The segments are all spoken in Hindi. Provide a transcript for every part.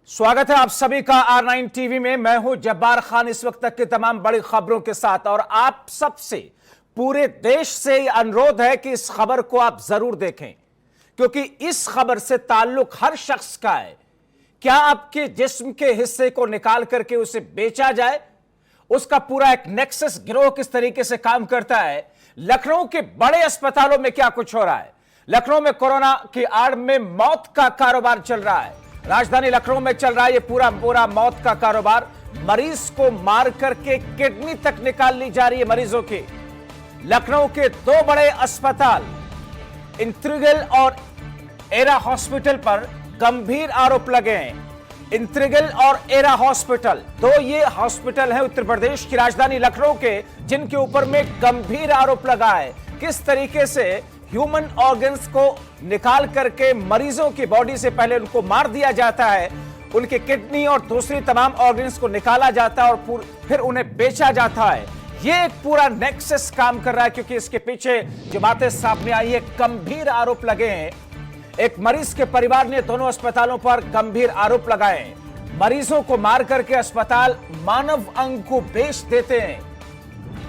स्वागत है आप सभी का R9 टीवी में। मैं हूं जब्बार खान, इस वक्त तक की तमाम बड़ी खबरों के साथ। और आप सबसे, पूरे देश से अनुरोध है कि इस खबर को आप जरूर देखें, क्योंकि इस खबर से ताल्लुक हर शख्स का है। क्या आपके जिस्म के हिस्से को निकाल करके उसे बेचा जाए, उसका पूरा एक नेक्सस गिरोह किस तरीके से काम करता है। लखनऊ के बड़े अस्पतालों में क्या कुछ हो रहा है। लखनऊ में कोरोना की आड़ में मौत का कारोबार चल रहा है। राजधानी लखनऊ में चल रहा है ये पूरा मौत का कारोबार। मरीज को मार करके किडनी तक निकाल ली जा रही है मरीजों की। लखनऊ के दो बड़े अस्पताल इंत्रिगल और एरा हॉस्पिटल पर गंभीर आरोप लगे हैं। इंत्रिगल और एरा हॉस्पिटल, दो ये हॉस्पिटल है उत्तर प्रदेश की राजधानी लखनऊ के, जिनके ऊपर में गंभीर आरोप लगा है। किस तरीके से ह्यूमन ऑर्गन्स को निकाल करके मरीजों की बॉडी से पहले उनको मार दिया जाता है, उनके किडनी और दूसरी तमाम ऑर्गन्स को निकाला जाता है और फिर उन्हें बेचा जाता है। ये एक पूरा नेक्सस काम कर रहा है, क्योंकि इसके पीछे जो बातें सामने आई है, गंभीर आरोप लगे हैं। एक मरीज के परिवार ने दोनों अस्पतालों पर गंभीर आरोप लगाए हैं। मरीजों को मार करके अस्पताल मानव अंग को बेच देते हैं।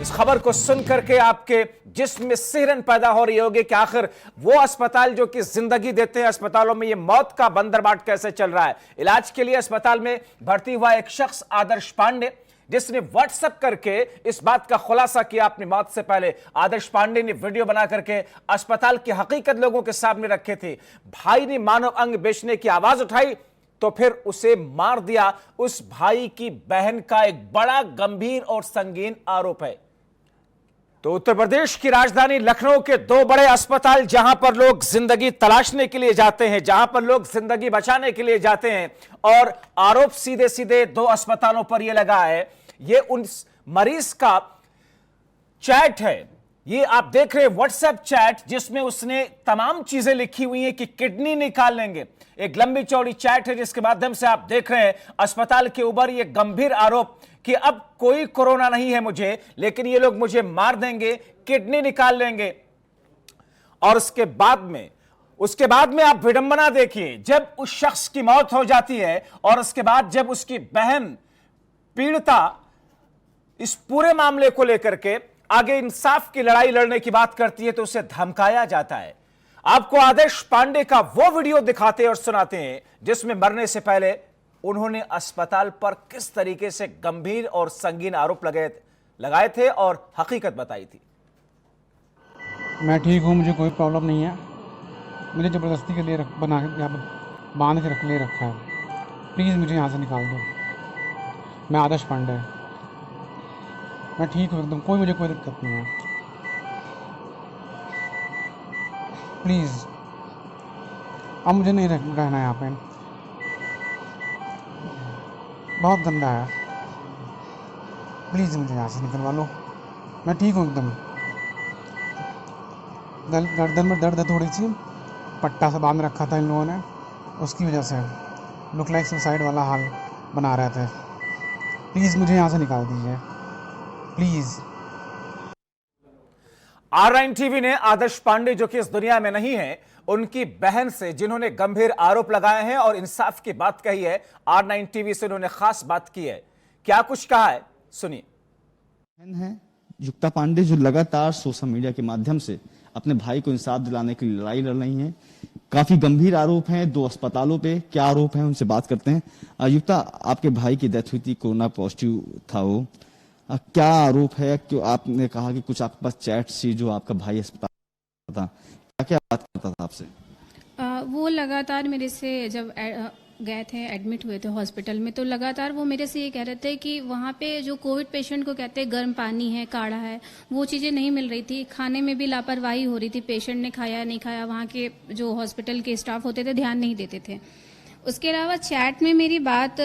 इस खबर को सुन करके आपके जिस्म में सिहरन पैदा हो रही होगी कि आखिर वो अस्पताल जो कि जिंदगी देते हैं, अस्पतालों में ये मौत का बंदरबाट कैसे चल रहा है। इलाज के लिए अस्पताल में भर्ती हुआ एक शख्स आदर्श पांडे, जिसने व्हाट्सएप करके इस बात का खुलासा किया अपनी मौत से पहले। आदर्श पांडे ने वीडियो बना करके अस्पताल की हकीकत लोगों के सामने रखे थे। भाई ने मानव अंग बेचने की आवाज उठाई तो फिर उसे मार दिया। उस भाई की बहन का एक बड़ा गंभीर और संगीन आरोप है। तो उत्तर प्रदेश की राजधानी लखनऊ के दो बड़े अस्पताल, जहां पर लोग जिंदगी तलाशने के लिए जाते हैं, जहां पर लोग जिंदगी बचाने के लिए जाते हैं, और आरोप सीधे सीधे दो अस्पतालों पर यह लगा है। ये उन मरीज का चैट है, ये आप देख रहे हैं व्हाट्सएप चैट, जिसमें उसने तमाम चीजें लिखी हुई हैं कि किडनी निकाल लेंगे। एक लंबी चौड़ी चैट है जिसके माध्यम से आप देख रहे हैं अस्पताल के ऊपर ये गंभीर आरोप कि अब कोई कोरोना नहीं है मुझे, लेकिन ये लोग मुझे मार देंगे, किडनी निकाल लेंगे। और उसके बाद में आप विडंबना देखिए, जब उस शख्स की मौत हो जाती है और उसके बाद जब उसकी बहन पीड़िता इस पूरे मामले को लेकर के आगे इंसाफ की लड़ाई लड़ने की बात करती है, तो उसे धमकाया जाता है। आपको आदर्श पांडे का वो वीडियो दिखाते और सुनाते हैं जिसमें मरने से पहले उन्होंने अस्पताल पर किस तरीके से गंभीर और संगीन आरोप लगाए थे और हकीकत बताई थी। मैं ठीक हूँ, मुझे कोई प्रॉब्लम नहीं है। मुझे ज़बरदस्ती के लिए बना के बांध के रखा है। प्लीज़ मुझे यहाँ से निकाल दो। मैं आदर्श पांडे, मैं ठीक हूँ एकदम, मुझे कोई दिक्कत नहीं है। प्लीज़ अब मुझे नहीं रहना यहाँ पे, बहुत गंदा है। प्लीज़ मुझे यहाँ से निकलवा लो, मैं ठीक हूँ एकदम। गर्दन में दर्द है थोड़ी सी, पट्टा से बांध रखा था इन लोगों ने, उसकी वजह से लुक लाइक सुसाइड वाला हाल बना रहे थे। प्लीज़ मुझे यहाँ से निकाल दीजिए, प्लीज़। R9 टीवी ने आदर्श पांडे, जो कि इस दुनिया में नहीं है, उनकी बहन से, जिन्होंने गंभीर आरोप लगाए हैं और इंसाफ की बात कही है, R9 टीवी से उन्होंने खास बात की है। क्या कुछ कहा है, सुनिए। बहन है युक्ता पांडे, जो लगातार सोशल मीडिया के माध्यम से अपने भाई को इंसाफ दिलाने की लड़ाई लड़ रही हैं। काफी गंभीर आरोप हैं दो अस्पतालों पे। क्या आरोप हैं, उनसे बात करते हैं। युक्ता, आपके भाई की डेथ हुई थी, कोरोना पॉजिटिव था वो, क्या आरोप है? क्यों आपने कहा कि कुछ आपके पास चैट सी जो आपका भाई अस्पताल था, क्या बात करता था आपसे? वो लगातार मेरे से, जब गए थे, एडमिट हुए थे हॉस्पिटल में, तो लगातार वो मेरे से ये कह रहे थे कि वहाँ पे जो कोविड पेशेंट को कहते हैं गर्म पानी है, काढ़ा है, वो चीज़ें नहीं मिल रही थी। खाने में भी लापरवाही हो रही थी, पेशेंट ने खाया नहीं खाया, वहाँ के जो हॉस्पिटल के स्टाफ होते थे ध्यान नहीं देते थे। उसके अलावा चैट में मेरी बात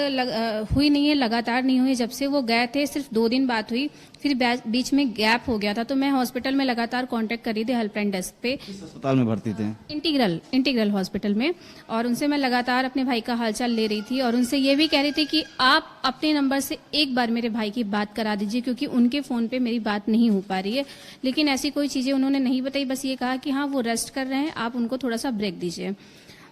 हुई नहीं है, लगातार नहीं हुई। जब से वो गए थे सिर्फ 2 दिन बात हुई, फिर बीच में गैप हो गया था। तो मैं हॉस्पिटल में लगातार कांटेक्ट कर रही थी हेल्पलाइन डेस्क पे। किस अस्पताल में भर्ती थे? इंटीग्रल हॉस्पिटल में। और उनसे मैं लगातार अपने भाई का हालचाल ले रही थी और उनसे ये भी कह रही थी कि आप अपने नंबर से एक बार मेरे भाई की बात करा दीजिए, क्योंकि उनके फोन पे मेरी बात नहीं हो पा रही है। लेकिन ऐसी कोई चीजें उन्होंने नहीं बताई, बस ये कहा कि हाँ वो रेस्ट कर रहे हैं, आप उनको थोड़ा सा ब्रेक दीजिए।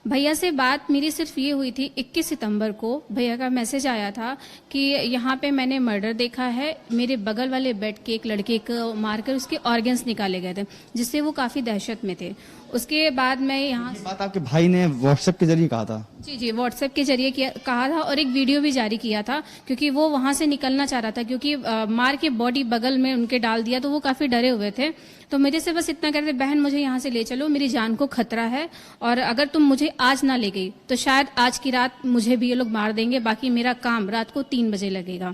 भैया से बात मेरी सिर्फ ये हुई थी 21 सितंबर को। भैया का मैसेज आया था कि यहाँ पे मैंने मर्डर देखा है, मेरे बगल वाले बेड के एक लड़के को मारकर उसके ऑर्गन्स निकाले गए थे, जिससे वो काफी दहशत में थे। उसके बाद मैं यहाँ बात आपके भाई ने व्हाट्सएप के जरिए कहा था? जी व्हाट्सएप के जरिए कहा था और एक वीडियो भी जारी किया था, क्योंकि वो वहां से निकलना चाह रहा था, क्योंकि मार के बॉडी बगल में उनके डाल दिया तो वो काफी डरे हुए थे। तो मेरे से बस इतना कहते, बहन मुझे यहाँ से ले चलो, मेरी जान को खतरा है, और अगर तुम मुझे आज ना ले गई तो शायद आज की रात मुझे भी ये लोग मार देंगे, बाकी मेरा काम रात को 3 बजे लगेगा।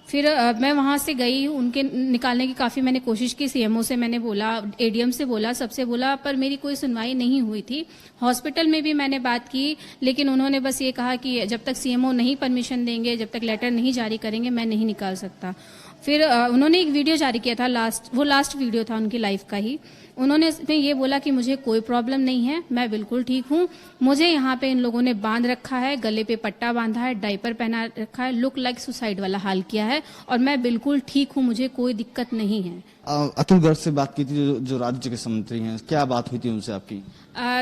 फिर मैं वहां से गई, उनके निकालने की काफी मैंने कोशिश की, सीएमओ से मैंने बोला, एडीएम से बोला, सबसे बोला, पर मेरी कोई सुनवाई नहीं हुई थी। हॉस्पिटल में भी मैंने बात की, लेकिन उन्होंने बस ये कहा कि जब तक सीएमओ नहीं परमिशन देंगे, जब तक लेटर नहीं जारी करेंगे, मैं नहीं निकाल सकता। फिर उन्होंने एक वीडियो जारी किया था, लास्ट वीडियो था उनकी लाइफ का ही। उन्होंने इसमें ये बोला कि मुझे कोई प्रॉब्लम नहीं है, मैं बिल्कुल ठीक हूँ, मुझे यहाँ पे इन लोगों ने बांध रखा है, गले पे पट्टा बांधा है, डायपर पहना रखा है, लुक लाइक सुसाइड वाला हाल किया है, और मैं बिल्कुल ठीक हूँ, मुझे कोई दिक्कत नहीं है। अतुल गर्ग से बात की थी, जो राज्य चिकित्सा मंत्री हैं, क्या बात हुई थी उनसे आपकी?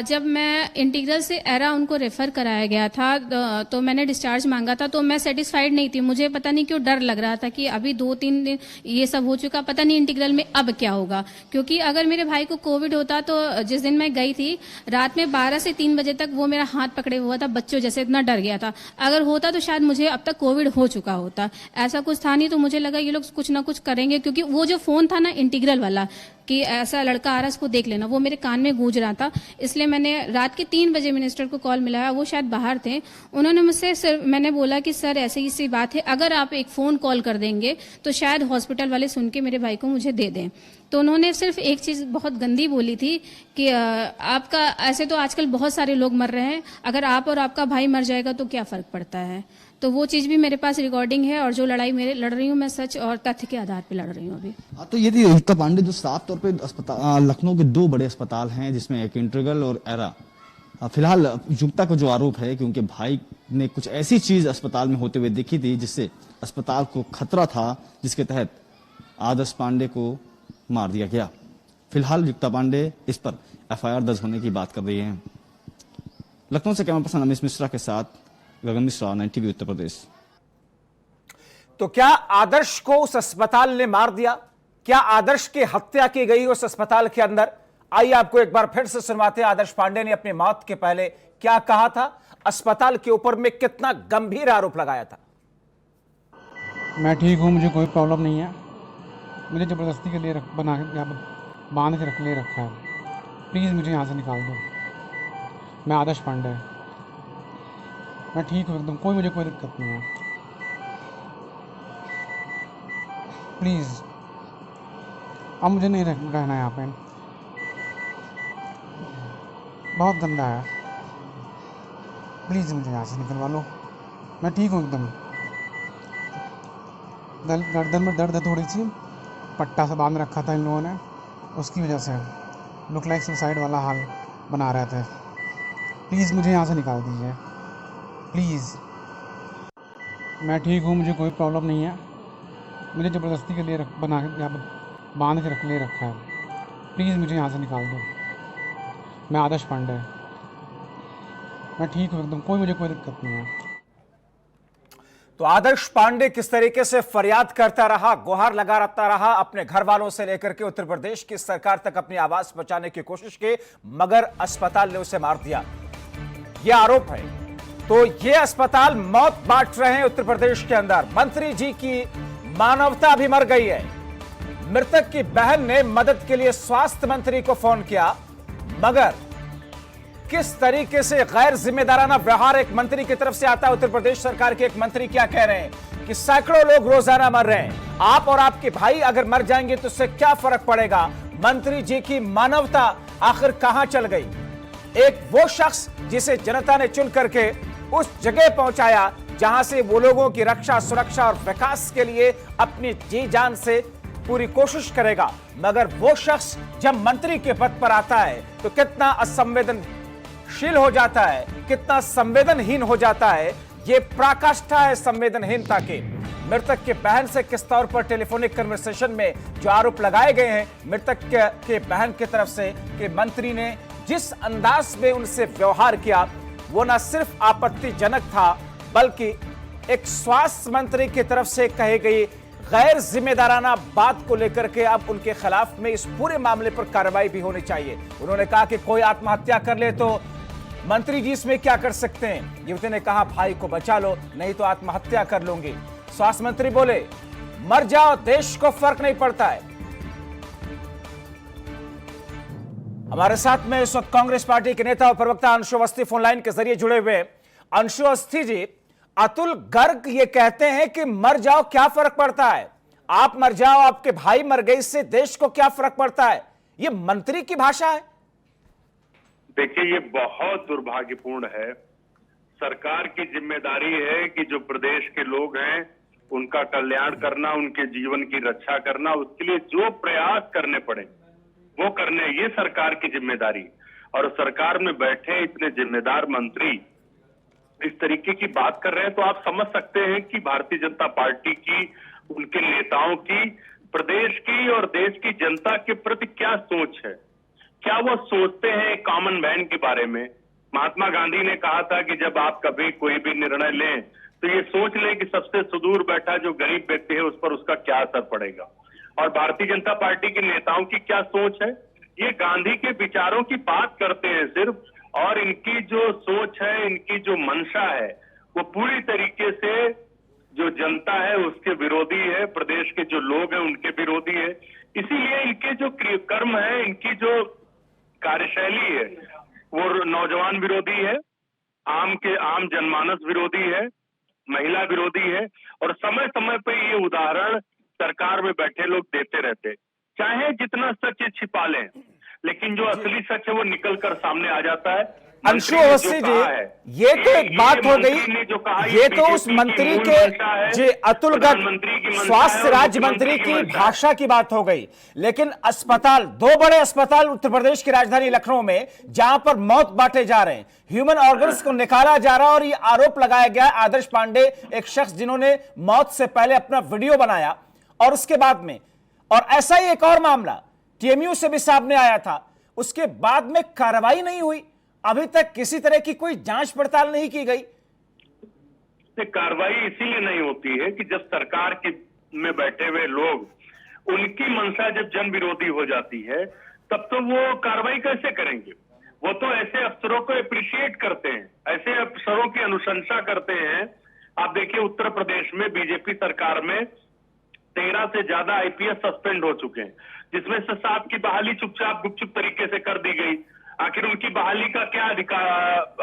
जब मैं इंटीग्रल से एरा उनको रेफर कराया गया था तो मैंने डिस्चार्ज मांगा था, तो मैं सेटिस्फाइड नहीं थी। मुझे पता नहीं क्यों डर लग रहा था कि अभी 2-3 दिन ये सब हो चुका, पता नहीं इंटीग्रल में अब क्या होगा, क्योंकि अगर मेरे भाई को कोविड होता तो जिस दिन मैं गई थी रात में 12 से 3 बजे तक वो मेरा हाथ पकड़े हुआ था, बच्चों जैसे, इतना डर गया था। अगर होता तो शायद मुझे अब तक कोविड हो चुका होता, ऐसा कुछ था नहीं। तो मुझे लगा ये लोग कुछ ना कुछ करेंगे, क्योंकि वो जो फोन था ना इंटीग्रल वाला कि ऐसा लड़का आ रहा है, उसको देख लेना, वो मेरे कान में गूंज रहा था। इसलिए मैंने रात के 3 बजे मिनिस्टर को कॉल मिलाया, वो शायद बाहर थे। उन्होंने मुझसे सर, मैंने बोला कि सर ऐसे ही सी बात है, अगर आप एक फोन कॉल कर देंगे तो शायद हॉस्पिटल वाले सुन के मेरे भाई को मुझे दे दें। तो उन्होंने सिर्फ एक चीज बहुत गंदी बोली थी कि आपका, ऐसे तो आजकल बहुत सारे लोग मर रहे हैं, अगर आप और आपका भाई मर जाएगा तो क्या फर्क पड़ता है। तो वो चीज भी मेरे पास रिकॉर्डिंग है, और जो लड़ाई मेरे लड़ रही हूँ मैं सच और तथ्य के आधार पे लड़ रही हूँ अभी। तो ये थी युक्ता पांडे, जो साफ तौर पे अस्पताल, लखनऊ के 2 बड़े अस्पताल हैं, जिसमें एक इंटीग्रल और एरा। फिलहाल युक्ता का जो आरोप है कि उनके भाई ने कुछ ऐसी चीज अस्पताल में होते हुए देखी थी जिससे अस्पताल को खतरा था, जिसके तहत आदर्श पांडे को मार दिया गया। फिलहाल युक्ता पांडे इस पर एफआईआर दर्ज होने की बात कर रही है। लखनऊ से कैमरा पर्सन अमित मिश्रा के साथ गगन मिश्रा, 9 टीवी उत्तर प्रदेश। तो क्या आदर्श को उस अस्पताल ने मार दिया? क्या आदर्श की हत्या की गई उस अस्पताल के अंदर? आइए आपको एक बार फिर से सुनवाते हैं आदर्श पांडे ने अपनी मौत के पहले क्या कहा था, अस्पताल के ऊपर में कितना गंभीर आरोप लगाया था। मैं ठीक हूँ, मुझे कोई प्रॉब्लम नहीं है, मुझे ज़बरदस्ती के लिए बना के यहाँ बांध के ले रखा है, प्लीज़ मुझे यहाँ से निकाल दो। मैं आदर्श पांडे, मैं ठीक हूँ एकदम, मुझे कोई दिक्कत नहीं है, प्लीज़ अब मुझे नहीं रहना यहाँ पे, बहुत गंदा है, प्लीज़ मुझे यहाँ से निकलवा लो, मैं ठीक हूँ एकदम। गर्दन में दर्द है थोड़ी सी, पट्टा से बांध रखा था इन लोगों ने, उसकी वजह से लुक लाइक सुसाइड वाला हाल बना रहे थे। प्लीज़ मुझे यहाँ से निकाल दीजिए, प्लीज़। मैं ठीक हूँ, मुझे कोई प्रॉब्लम नहीं है, मुझे ज़बरदस्ती के लिए बना के यहाँ बांध के ले रखा है, प्लीज़ मुझे यहाँ से निकाल दो। मैं आदर्श पांडे, मैं ठीक हूँ एकदम, मुझे कोई दिक्कत नहीं है। तो आदर्श पांडे किस तरीके से फरियाद करता रहा, गुहार लगाता रहा, अपने घर वालों से लेकर के उत्तर प्रदेश की सरकार तक अपनी आवाज पहुंचाने की कोशिश की, मगर अस्पताल ने उसे मार दिया, यह आरोप है। तो ये अस्पताल मौत बांट रहे हैं उत्तर प्रदेश के अंदर। मंत्री जी की मानवता भी मर गई है। मृतक की बहन ने मदद के लिए स्वास्थ्य मंत्री को फोन किया, मगर किस तरीके से गैर जिम्मेदाराना व्यवहार एक मंत्री की तरफ से आता है। उत्तर प्रदेश सरकार के एक मंत्री क्या कह रहे हैं कि सैकड़ों लोग रोजाना मर रहे हैं, आप और आपके भाई अगर मर जाएंगे तो उससे क्या फर्क पड़ेगा। मंत्री जी की मानवता आखिर कहां चल गई। एक वो शख्स जिसे जनता ने चुन करके उस जगह पहुंचाया जहां से वो लोगों की रक्षा, सुरक्षा और विकास के लिए अपनी जी जान से पूरी कोशिश करेगा, मगर वो शख्स जब मंत्री के पद पर आता है तो कितना असंवेदनशील हो जाता है, कितना संवेदनहीन हो जाता है। ये पराकाष्ठा है संवेदनहीनता की। मृतक के बहन से किस तौर पर टेलीफोनिक कन्वर्सेशन में जो आरोप लगाए गए हैं मृतक के बहन की तरफ से कि मंत्री ने जिस अंदाज में उनसे व्यवहार किया, वो न सिर्फ आपत्तिजनक था, बल्कि एक स्वास्थ्य मंत्री की तरफ से कही गई गैर जिम्मेदाराना बात को लेकर के अब उनके खिलाफ में इस पूरे मामले पर कार्रवाई भी होनी चाहिए। उन्होंने कहा कि कोई आत्महत्या कर ले तो मंत्री जी इसमें क्या कर सकते हैं। युवती ने कहा भाई को बचा लो, नहीं तो आत्महत्या कर लूंगी। स्वास्थ्य मंत्री बोले मर जाओ, देश को फर्क नहीं पड़ता है। हमारे साथ में इस वक्त कांग्रेस पार्टी के नेता और प्रवक्ता अंशु अवस्थी फोनलाइन के जरिए जुड़े हुए। अंशु अवस्थी जी, अतुल गर्ग ये कहते हैं कि मर जाओ क्या फर्क पड़ता है, आप मर जाओ, आपके भाई मर गए, इससे देश को क्या फर्क पड़ता है। ये मंत्री की भाषा है। देखिए, ये बहुत दुर्भाग्यपूर्ण है। सरकार की जिम्मेदारी है कि जो प्रदेश के लोग हैं उनका कल्याण करना, उनके जीवन की रक्षा करना, उसके लिए जो प्रयास करने पड़े वो करने, ये सरकार की जिम्मेदारी। और सरकार में बैठे इतने जिम्मेदार मंत्री इस तरीके की बात कर रहे हैं तो आप समझ सकते हैं कि भारतीय जनता पार्टी की, उनके नेताओं की, प्रदेश की और देश की जनता के प्रति क्या सोच है। क्या वो सोचते हैं कॉमन मैन के बारे में। महात्मा गांधी ने कहा था कि जब आप कभी कोई भी निर्णय लें तो ये सोच लें कि सबसे सुदूर बैठा जो गरीब व्यक्ति है उस पर उसका क्या असर पड़ेगा। और भारतीय जनता पार्टी के नेताओं की क्या सोच है, ये गांधी के विचारों की बात करते हैं सिर्फ, और इनकी जो सोच है, इनकी जो मंशा है, वो पूरी तरीके से जो जनता है उसके विरोधी है, प्रदेश के जो लोग हैं उनके विरोधी है। इसीलिए इनके जो कर्म है, इनकी जो कार्यशैली है, वो नौजवान विरोधी है, आम जनमानस विरोधी है, महिला विरोधी है। और समय समय पे ये उदाहरण सरकार में बैठे लोग देते रहते, चाहे जितना सच छिपा लें, लेकिन जो असली सच है वो निकल कर सामने आ जाता है। अंशु अवस्थी जी, ये तो एक बात हो गई, ये तो उस मंत्री के जी अतुल गर्ग स्वास्थ्य राज्य मंत्री की भाषा की बात हो गई। लेकिन अस्पताल, दो बड़े अस्पताल उत्तर प्रदेश की राजधानी लखनऊ में जहां पर मौत बांटे जा रहे हैं, ह्यूमन ऑर्गन्स को निकाला जा रहा है, और ये आरोप लगाया गया आदर्श पांडे, एक शख्स जिन्होंने मौत से पहले अपना वीडियो बनाया और उसके बाद में, और ऐसा ही एक और मामला टीएमयू से भी सामने आया था, उसके बाद में कार्रवाई नहीं हुई। अभी तक किसी तरह की कोई जांच पड़ताल नहीं की गई। कार्रवाई इसीलिए नहीं होती है कि जब सरकार के में बैठे हुए लोग, उनकी मंशा जब जन विरोधी हो जाती है तब तो वो कार्रवाई कैसे करेंगे। वो तो ऐसे अफसरों को अप्रिशिएट करते हैं, ऐसे अफसरों की अनुशंसा करते हैं। आप देखिए, उत्तर प्रदेश में बीजेपी सरकार में 13 से ज्यादा आईपीएस सस्पेंड हो चुके हैं, जिसमें से 7 की बहाली चुपचाप गुपचुप तरीके से कर दी गई। आखिर उनकी बहाली का क्या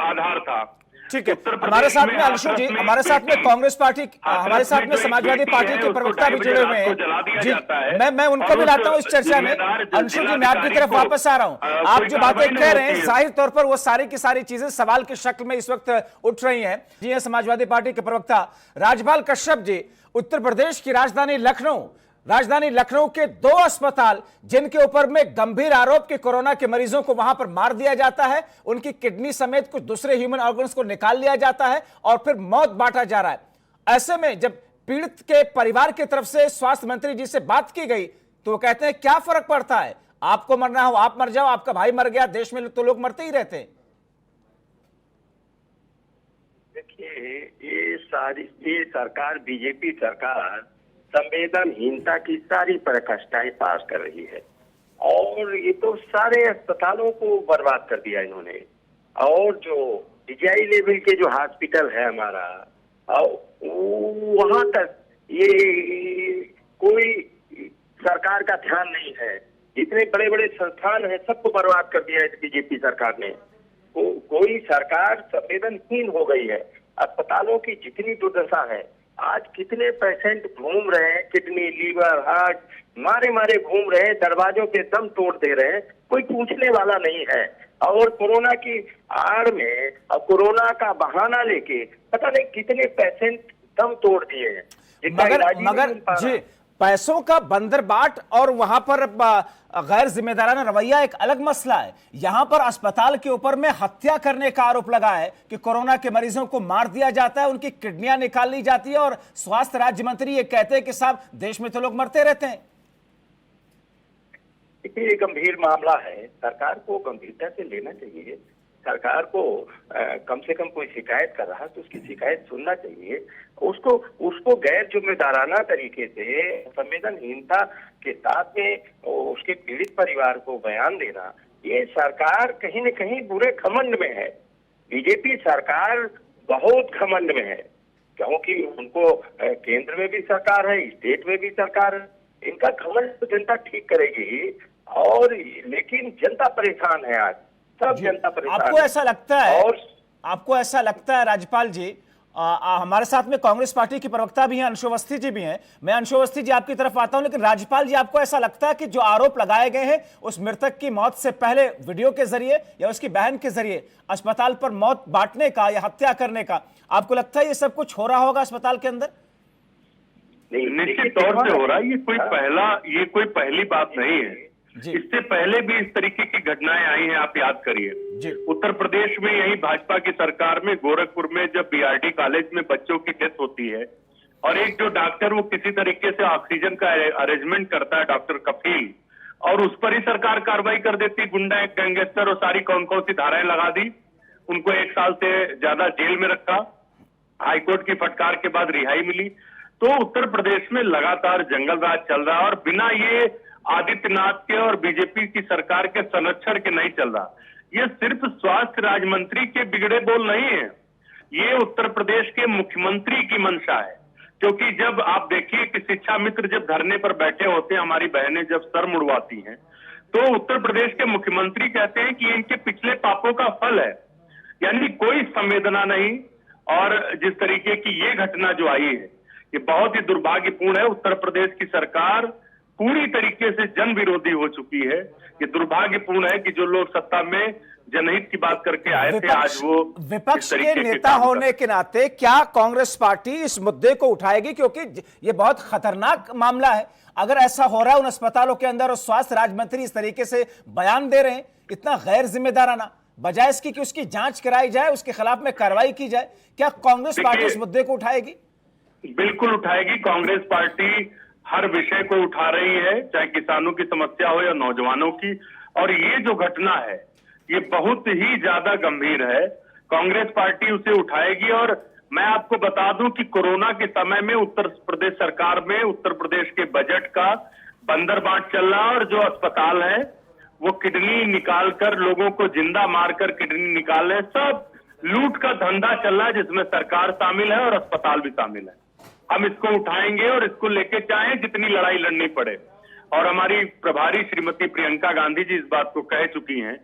आधार था। ठीक है, हमारे साथ में अंशु जी, हमारे साथ में कांग्रेस पार्टी, हमारे साथ में समाजवादी पार्टी के प्रवक्ता भी जुड़े हुए हैं जी। मैं उनको भी लाता हूं इस चर्चा में। अंशु जी, मैं आपकी तरफ वापस आ रहा हूं। आप जो बातें कह रहे हैं जाहिर तौर पर वो सारी की सारी चीजें सवाल की शक्ल में इस वक्त उठ रही हैं। जी, समाजवादी पार्टी के प्रवक्ता राजपाल कश्यप जी, उत्तर प्रदेश की राजधानी लखनऊ के 2 अस्पताल जिनके ऊपर में गंभीर आरोप कि कोरोना के मरीजों को वहां पर मार दिया जाता है, उनकी किडनी समेत कुछ दूसरे ह्यूमन ऑर्गन्स को निकाल लिया जाता है और फिर मौत बांटा जा रहा है। ऐसे में जब पीड़ित के परिवार की तरफ से स्वास्थ्य मंत्री जी से बात की गई तो वो कहते हैं क्या फर्क पड़ता है, आपको मरना हो आप मर जाओ, आपका भाई मर गया, देश में तो लोग मरते ही रहते हैं। देखिए, ये सरकार, बीजेपी सरकार संवेदनहीनता की सारी पराकाष्ठाएं पास कर रही है, और ये तो सारे अस्पतालों को बर्बाद कर दिया इन्होंने। और जो डीजीआई लेवल के जो हॉस्पिटल है हमारा, वहां तक ये कोई सरकार का ध्यान नहीं है। इतने बड़े बड़े संस्थान हैं, सबको बर्बाद कर दिया है बीजेपी सरकार ने। कोई सरकार संवेदनहीन हो गई है। अस्पतालों की जितनी दुर्दशा है, आज कितने पेशेंट घूम रहे हैं, किडनी, लीवर, हार्ट मारे मारे घूम रहे हैं, दरवाजों पे दम तोड़ दे रहे हैं, कोई पूछने वाला नहीं है। और कोरोना की आड़ में, और कोरोना का बहाना लेके पता नहीं कितने पेशेंट दम तोड़ दिए हैं। मगर जी, पैसों का बंदरबाट और वहां पर गैर जिम्मेदाराना रवैया एक अलग मसला है। यहां पर अस्पताल के ऊपर में हत्या करने का आरोप लगा है कि कोरोना के मरीजों को मार दिया जाता है, उनकी किडनियां निकाल ली जाती है, और स्वास्थ्य राज्य मंत्री ये कहते हैं कि साहब देश में तो लोग मरते रहते हैं। ये गंभीर मामला है, सरकार को गंभीरता से लेना चाहिए। सरकार को कम से कम कोई शिकायत कर रहा है तो उसकी शिकायत सुनना चाहिए, उसको गैर जिम्मेदाराना तरीके से संवेदनहीनता के साथ में उसके पीड़ित परिवार को बयान देना, ये सरकार कहीं न कहीं बुरे घमंड में है। बीजेपी सरकार बहुत घमंड में है, क्योंकि उनको केंद्र में भी सरकार है, स्टेट में भी सरकार है। इनका घमंड तो जनता ठीक करेगी, और लेकिन जनता परेशान है आज, सब जनता परेशान आपको ऐसा लगता है, और आपको ऐसा लगता है राज्यपाल जी, हमारे साथ में कांग्रेस पार्टी की प्रवक्ता भी हैं, अंशु अवस्थी जी भी हैं, मैं अंशु अवस्थी जी आपकी तरफ आता हूं, लेकिन राज्यपाल जी आपको ऐसा लगता है कि जो आरोप लगाए गए हैं उस मृतक की मौत से पहले वीडियो के जरिए या उसकी बहन के जरिए अस्पताल पर मौत बांटने का या हत्या करने का, आपको लगता है ये सब कुछ हो रहा होगा अस्पताल के अंदर? निश्चित तौर से हो रहा है। ये कोई पहली बात नहीं है। इससे पहले भी इस तरीके की घटनाएं आई हैं, आप याद करिए। उत्तर प्रदेश में यही भाजपा की सरकार में गोरखपुर में जब बीआरडी कॉलेज में बच्चों की डेथ होती है और एक जो डॉक्टर वो किसी तरीके से ऑक्सीजन का अरेंजमेंट करता है, डॉक्टर कफील, और उस पर ही सरकार कार्रवाई कर देती, गुंडा एक गैंगस्टर और सारी कौन कौन सी धाराएं लगा दी, उनको 1 साल से ज्यादा जेल में रखा, हाईकोर्ट की फटकार के बाद रिहाई मिली। तो उत्तर प्रदेश में लगातार जंगल राज चल रहा है और बिना ये आदित्यनाथ के और बीजेपी की सरकार के संरक्षण के नहीं चल रहा। ये सिर्फ स्वास्थ्य राज्य मंत्री के बिगड़े बोल नहीं है, ये उत्तर प्रदेश के मुख्यमंत्री की मंशा है। क्योंकि जब आप देखिए कि शिक्षा मित्र जब धरने पर बैठे होते हैं, हमारी बहनें जब सर मुड़वाती हैं, तो उत्तर प्रदेश के मुख्यमंत्री कहते हैं कि इनके पिछले पापों का फल है, यानी कोई संवेदना नहीं। और जिस तरीके की ये घटना जो आई है, ये बहुत ही दुर्भाग्यपूर्ण है। उत्तर प्रदेश की सरकार पूरी तरीके से जन विरोधी हो चुकी है। ये दुर्भाग्यपूर्ण है कि जो लोग सत्ता में जनहित की बात करके आए थे, आज वो विपक्ष के नेता होने के नाते क्या कांग्रेस पार्टी इस मुद्दे को उठाएगी? क्योंकि ये बहुत खतरनाक मामला है। अगर ऐसा हो रहा है उन अस्पतालों के अंदर और स्वास्थ्य राज्य मंत्री इस तरीके से बयान दे रहे हैं, इतना गैर जिम्मेदाराना, बजाय इसकी कि उसकी जांच कराई जाए, उसके खिलाफ में कार्रवाई की जाए, क्या कांग्रेस पार्टी इस मुद्दे को उठाएगी? बिल्कुल उठाएगी। कांग्रेस पार्टी हर विषय को उठा रही है, चाहे किसानों की समस्या हो या नौजवानों की। और ये जो घटना है ये बहुत ही ज्यादा गंभीर है, कांग्रेस पार्टी उसे उठाएगी। और मैं आपको बता दूं कि कोरोना के समय में उत्तर प्रदेश सरकार में उत्तर प्रदेश के बजट का बंदर बांट चल रहा है, और जो अस्पताल है वो किडनी निकालकर, लोगों को जिंदा मारकर किडनी निकाल रहे हैं। सब लूट का धंधा चल रहा है, जिसमें सरकार शामिल है और अस्पताल भी शामिल है। हम इसको उठाएंगे और इसको लेके चाहे जितनी लड़ाई लड़नी पड़े। और हमारी प्रभारी श्रीमती प्रियंका गांधी जी इस बात को कह चुकी हैं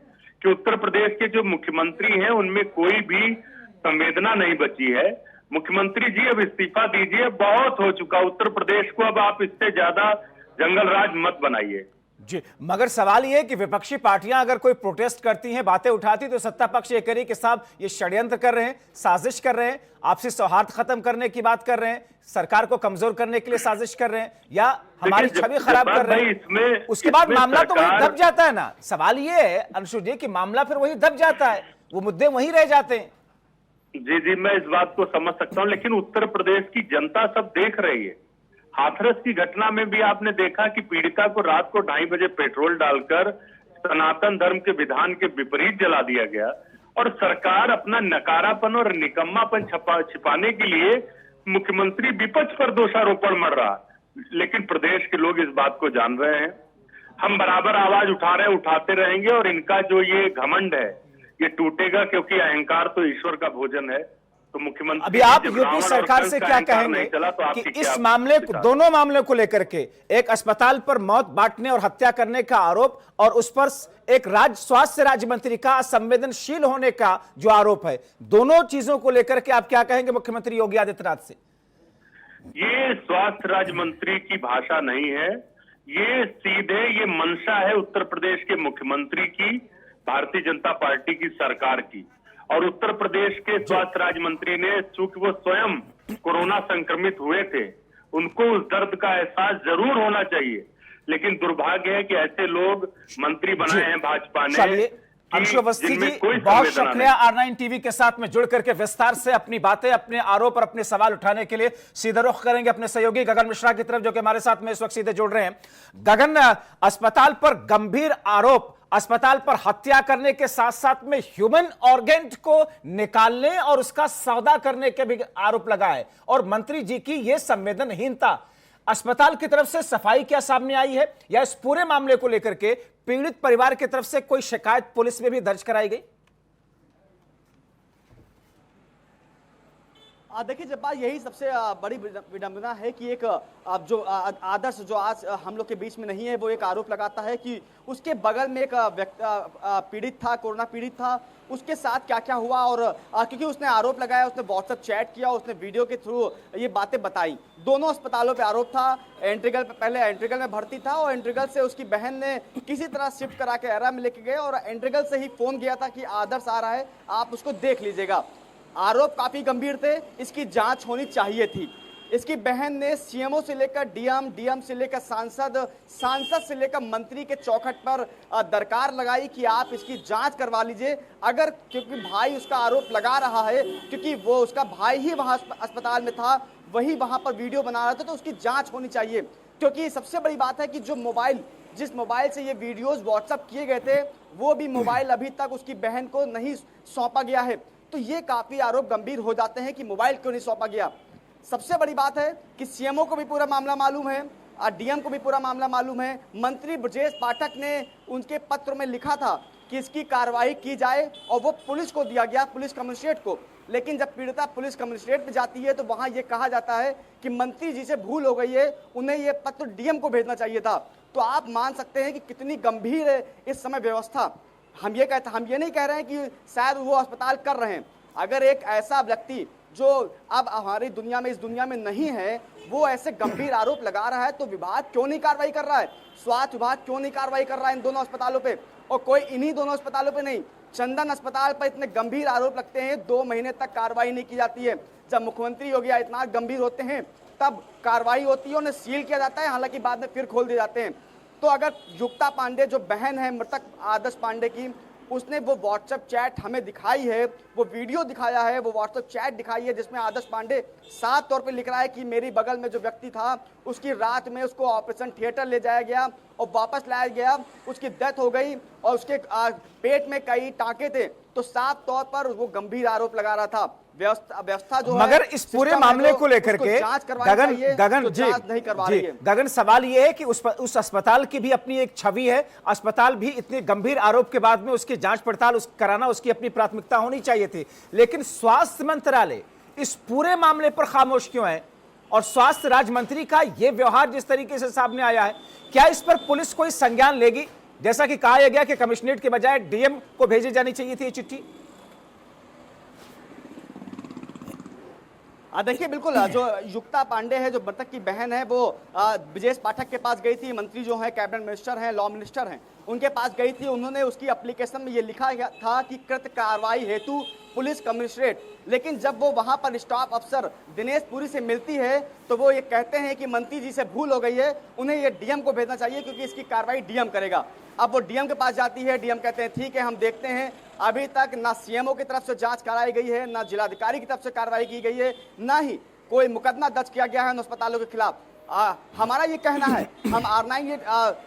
कि उत्तर प्रदेश के जो मुख्यमंत्री हैं उनमें कोई भी संवेदना नहीं बची है। मुख्यमंत्री जी अब इस्तीफा दीजिए, बहुत हो चुका उत्तर प्रदेश को, अब आप इससे ज्यादा जंगल राज मत बनाइए। जी, मगर सवाल यह है कि विपक्षी पार्टियां अगर कोई प्रोटेस्ट करती हैं, बातें उठाती, तो सत्ता पक्ष ये करी कि साहब ये षड्यंत्र कर रहे हैं, साजिश कर रहे हैं, आपसी सौहार्द खत्म करने की बात कर रहे हैं, सरकार को कमजोर करने के लिए साजिश कर रहे हैं, या हमारी छवि खराब कर रहे हैं। उसके बाद मामला तो वही दब जाता है ना। सवाल ये है अंशु जी कि मामला फिर वही दब जाता है, वो मुद्दे वही रह जाते हैं। जी, मैं इस बात को समझ सकता हूं, लेकिन उत्तर प्रदेश की जनता सब देख रही है। हाथरस की घटना में भी आपने देखा कि पीड़िता को रात को 2:30 बजे पेट्रोल डालकर सनातन धर्म के विधान के विपरीत जला दिया गया, और सरकार अपना नकारापन और निकम्मापन छिपाने के लिए मुख्यमंत्री विपक्ष पर दोषारोपण मर रहा। लेकिन प्रदेश के लोग इस बात को जान रहे हैं। हम बराबर आवाज उठा रहे हैं, उठाते रहेंगे, और इनका जो ये घमंड है ये टूटेगा, क्योंकि अहंकार तो ईश्वर का भोजन है। तो मुख्यमंत्री अभी आप यूपी सरकार से क्या कहेंगे कि इस मामले को, दोनों मामलों को लेकर के, एक अस्पताल पर मौत बांटने और हत्या करने का आरोप और उस पर एक स्वास्थ्य राज्य मंत्री का असंवेदनशील होने का जो आरोप है, दोनों चीजों को लेकर के आप क्या कहेंगे मुख्यमंत्री योगी आदित्यनाथ से? ये स्वास्थ्य राज्य मंत्री की भाषा नहीं है, ये सीधे ये मंशा है उत्तर प्रदेश के मुख्यमंत्री की, भारतीय जनता पार्टी की सरकार की। और उत्तर प्रदेश के स्वास्थ्य राज्य मंत्री ने, चूंकि वो स्वयं कोरोना संक्रमित हुए थे, उनको उस दर्द का एहसास जरूर होना चाहिए। लेकिन दुर्भाग्य है कि ऐसे लोग मंत्री बनाए हैं भाजपा ने। अंशु अवस्थी जी, बहुत शुक्रिया R9 टीवी के साथ में जुड़ करके विस्तार से अपनी बातें, अपने आरोप और अपने सवाल उठाने के लिए। सीधा रुख करेंगे अपने सहयोगी गगन मिश्रा की तरफ, जो कि हमारे साथ में इस वक्त सीधे जुड़ रहे हैं। गगन, अस्पताल पर गंभीर आरोप अस्पताल पर हत्या करने के साथ साथ में ह्यूमन ऑर्गेन को निकालने और उसका सौदा करने के भी आरोप लगाए। और मंत्री जी की यह संवेदनहीनता, अस्पताल की तरफ से सफाई क्या सामने आई है, या इस पूरे मामले को लेकर के पीड़ित परिवार की तरफ से कोई शिकायत पुलिस में भी दर्ज कराई गई? देखिए जब बात यही सबसे बड़ी विडंबना है कि एक जो आदर्श जो आज हम लोग के बीच में नहीं है, वो एक आरोप लगाता है कि उसके बगल में एक पीड़ित था, कोरोना पीड़ित था, उसके साथ क्या क्या हुआ। और क्योंकि उसने आरोप लगाया, उसने व्हाट्सएप चैट किया, उसने वीडियो के थ्रू ये बातें बताई। दोनों अस्पतालों पे आरोप था। एंट्रीगल पहले एंट्रीगल में भर्ती था और एंट्रीगल से उसकी बहन ने किसी तरह शिफ्ट करा के एरा में लेके गए और एंट्रीगल से ही फोन गया था कि आदर्श आ रहा है, आप उसको देख लीजिएगा। आरोप काफी गंभीर थे, इसकी जांच होनी चाहिए थी। इसकी बहन ने सीएमओ से लेकर डीएम से लेकर सांसद से लेकर मंत्री के चौखट पर दरकार लगाई कि आप इसकी जांच करवा लीजिए। अगर क्योंकि भाई उसका आरोप लगा रहा है, क्योंकि वो उसका भाई ही वहां अस्पताल में था, वही वहां पर वीडियो बना रहा था, तो उसकी जांच होनी चाहिए। क्योंकि सबसे बड़ी बात है कि जो जिस मोबाइल से ये वीडियोस व्हाट्सएप किए गए थे, वो भी मोबाइल अभी तक उसकी बहन को नहीं सौंपा गया है। तो ये काफी आरोप गंभीर हो जाते हैं कि मोबाइल क्यों नहीं सौंपा गया। सबसे बड़ी बात है कि सीएमओ को भी पूरा मामला मालूम है और डीएम को भी पूरा मामला मालूम है। मंत्री ब्रजेश पाठक ने उनके पत्र में लिखा था कि इसकी कार्रवाई की जाए और वो पुलिस को दिया गया, पुलिस कमिश्नरेट को। लेकिन जब पीड़िता पुलिस कमिश्नरेट में जाती है तो वहां ये कहा जाता है कि मंत्री जी से भूल हो गई है, उन्हें ये पत्र डीएम को भेजना चाहिए था। तो आप मान सकते हैं कि कितनी गंभीर है इस समय व्यवस्था। हम ये नहीं कह रहे हैं कि शायद वो अस्पताल कर रहे हैं। अगर एक ऐसा व्यक्ति जो अब हमारी दुनिया में, इस दुनिया में नहीं है, वो ऐसे गंभीर आरोप लगा रहा है, तो विभाग क्यों नहीं कार्रवाई कर रहा है? स्वास्थ्य विभाग क्यों नहीं कार्रवाई कर रहा है इन दोनों अस्पतालों पे? और कोई इन्हीं दोनों अस्पतालों पे नहीं, चंदन अस्पताल पर इतने गंभीर आरोप लगते हैं, 2 महीने तक कार्रवाई नहीं की जाती है। जब मुख्यमंत्री योगी आदित्यनाथ गंभीर होते हैं तब कार्रवाई होती है, उन्हें सील किया जाता है, हालांकि बाद में फिर खोल दिए जाते हैं। तो अगर युक्ता पांडे जो बहन है मृतक आदर्श पांडे की, उसने वो व्हाट्सएप चैट हमें दिखाई है, वो वीडियो दिखाया है, वो व्हाट्सएप चैट दिखाई है, जिसमें आदर्श पांडे साफ तौर पे लिख रहा है कि मेरी बगल में जो व्यक्ति था उसकी रात में उसको ऑपरेशन थिएटर ले जाया गया और वापस लाया गया, उसकी डेथ हो गई और उसके पेट में कई टांके थे। तो साफ तौर पर वो गंभीर आरोप लगा रहा था। व्यवस्था जो मगर है, इस पूरे मामले को लेकर के गगन सवाल यह है कि उस अस्पताल की भी अपनी एक छवि है। अस्पताल भी इतने गंभीर आरोप के बाद में उसकी जांच पड़ताल कराना उसकी अपनी प्राथमिकता होनी चाहिए थी। लेकिन स्वास्थ्य मंत्रालय इस पूरे मामले पर खामोश क्यों है? और स्वास्थ्य राज्य मंत्री का यह व्यवहार जिस तरीके से सामने आया है, क्या इस पर पुलिस कोई संज्ञान लेगी? जैसा कि कहा गया कि कमिश्नरेट के बजाय डीएम को भेजी जानी चाहिए थी ये चिट्ठी। देखिए बिल्कुल, जो युक्ता पांडे है, जो मृतक की बहन है, वो ब्रजेश पाठक के पास गई थी। मंत्री जो है कैबिनेट मिनिस्टर हैं, लॉ मिनिस्टर हैं, उनके पास गई थी। उन्होंने उसकी एप्लीकेशन में ये लिखा था कि कृत कार्रवाई हेतु पुलिस कमिश्नरेट। लेकिन जब वो वहां पर स्टाफ अफसर दिनेश पुरी से मिलती है तो वो ये कहते हैं कि मंत्री जी से भूल हो गई है, उन्हें ये डीएम को भेजना चाहिए क्योंकि इसकी कार्रवाई डीएम करेगा। अब वो डीएम के पास जाती है, डीएम कहते हैं ठीक है हम देखते हैं। अभी तक ना सीएमओ की तरफ से जांच कराई गई है, ना जिलाधिकारी की तरफ से कार्रवाई की गई है, ना ही कोई मुकदमा दर्ज किया गया है उन अस्पतालों के खिलाफ। हमारा ये कहना है, हम R9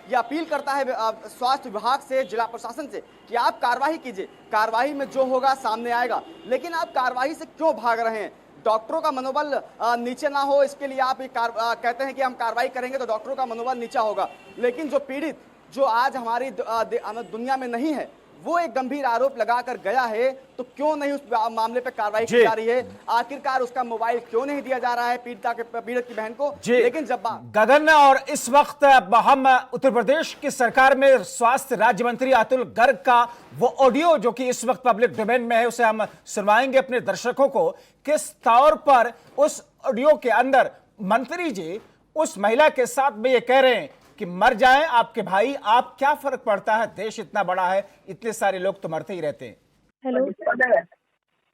ये अपील करता है स्वास्थ्य विभाग से, जिला प्रशासन से कि आप कार्रवाई कीजिए। कार्रवाई में जो होगा सामने आएगा, लेकिन आप कार्रवाई से क्यों भाग रहे हैं? डॉक्टरों का मनोबल नीचे ना हो, इसके लिए आप कहते हैं कि हम कार्रवाई करेंगे तो डॉक्टरों का मनोबल नीचा होगा। लेकिन जो पीड़ित, जो आज हमारी दुनिया में नहीं है, वो एक गंभीर आरोप लगाकर गया है, तो क्यों नहीं उस मामले पे कार्रवाई की जा रही है? आखिरकार उसका मोबाइल क्यों नहीं दिया जा रहा है पीड़ित की बहन को? लेकिन जब गगन, और इस वक्त हम उत्तर प्रदेश की सरकार में स्वास्थ्य राज्य मंत्री अतुल गर्ग का वो ऑडियो जो कि इस वक्त पब्लिक डोमेन में है, उसे हम सुनवाएंगे अपने दर्शकों को। किस तौर पर उस ऑडियो के अंदर मंत्री जी उस महिला के साथ में ये कह रहे हैं कि मर जाएं आपके भाई, आप क्या फर्क पड़ता है, देश इतना बड़ा है, इतने सारे लोग तो मरते ही रहते हैं। हेलो,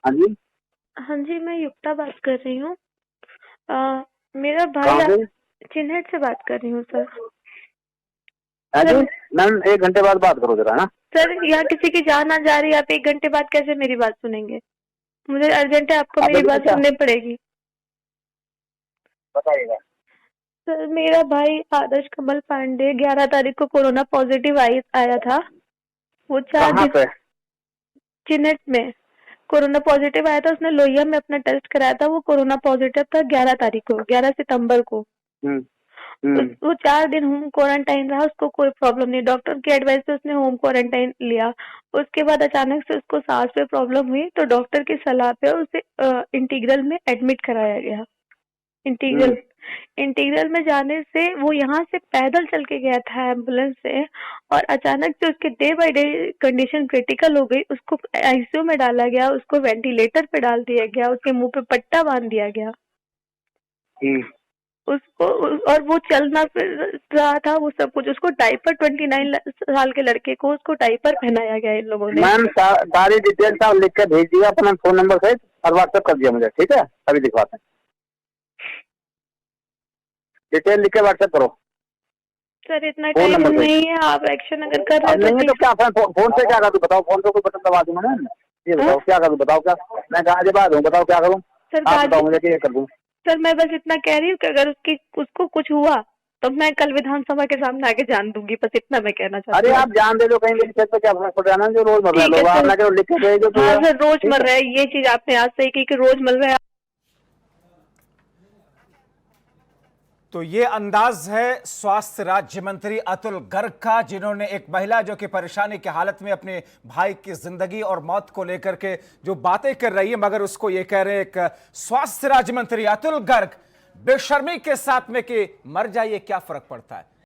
हाँ जी, मैं युक्ता बात कर रही हूँ। मेरा भाई चिन्हट से बात कर रही हूँ सर। मैम 1 घंटे बाद बात करो जरा ना। सर यहाँ किसी की जान आ जा रही है, आप 1 घंटे बाद कैसे मेरी बात सुनेंगे? मुझे अर्जेंट है, आपको मेरी बात सुननी पड़ेगी। बताइएगा। सर मेरा भाई आदर्श कमल पांडे 11 तारीख को कोरोना पॉजिटिव आया था। वो 4 कहाँ दिन पे? चिनेट में कोरोना पॉजिटिव आया था। उसने लोहिया में अपना टेस्ट कराया था, वो कोरोना पॉजिटिव था 11 तारीख को, 11 सितंबर को। हम्म हम्म वो 4 दिन होम क्वारंटाइन रहा, उसको कोई प्रॉब्लम नहीं। डॉक्टर की एडवाइस से उसने होम क्वारंटाइन लिया। उसके बाद अचानक से उसको सांस पे प्रॉब्लम हुई, तो डॉक्टर की सलाह पे उसे इंटीग्रल में एडमिट कराया गया। इंटीग्रल इंटीग्रल में जाने से वो यहाँ से पैदल चल के गया था एम्बुलेंस से, और अचानक से उसकी day by day condition critical हो गई। उसको आईसीयू में डाला गया, उसको वेंटिलेटर पे डाल दिया गया, उसके मुंह पे पट्टा बांध दिया गया उसको, और वो चलना फिर रहा था, वो सब कुछ। उसको डायपर 29 साल के लड़के को उसको डायपर पहनाया गया इन लोगों ने। मैम सारी डिटेल्स आप लिख कर भेज दिया अपना फोन नंबर से और व्हाट्सएप कर दिया मुझे, ठीक है? अभी दिखवाते हैं, डिटेल लिख के व्हाट्सएप करो। सर इतना फोन टाइम नंबर पे। नहीं है, आप एक्शन अगर कर अब रहे नहीं है तो क्या फोन से क्या करूँ बताओ? फोन पे कोई बटन दबा दूंगा ना? ये बताओ क्या करूँ, बताओ क्या? मैं गाजियाबाद हूँ, बताओ क्या करूँ? सर आप बताओ मुझे कि ये कर दूँ। सर मैं बस इतना कह रही हूँ कि अगर उसको कुछ हुआ तो मैं कल विधानसभा के सामने आके जान दूंगी, बस इतना मैं कहना चाहती अरे हूँ। आप जान दे दो, कहीं मेरी छत पे क्या फर्क पड़ रहा है ना? जो रोज मर ठीक है लोग सर। आपने जो लिख के भेजो तो हाँ सर, रोज मर रहा है, ये चीज आपने आज सही की कि रोज मर रहा है। तो ये अंदाज है स्वास्थ्य राज्य मंत्री अतुल गर्ग का, जिन्होंने एक महिला जो कि परेशानी की हालत में अपने भाई की जिंदगी और मौत को लेकर के जो बातें कर रही है, मगर उसको ये कह रहे हैं एक स्वास्थ्य राज्य मंत्री अतुल गर्ग बेशर्मी के साथ में कि मर जाइए क्या फर्क पड़ता है।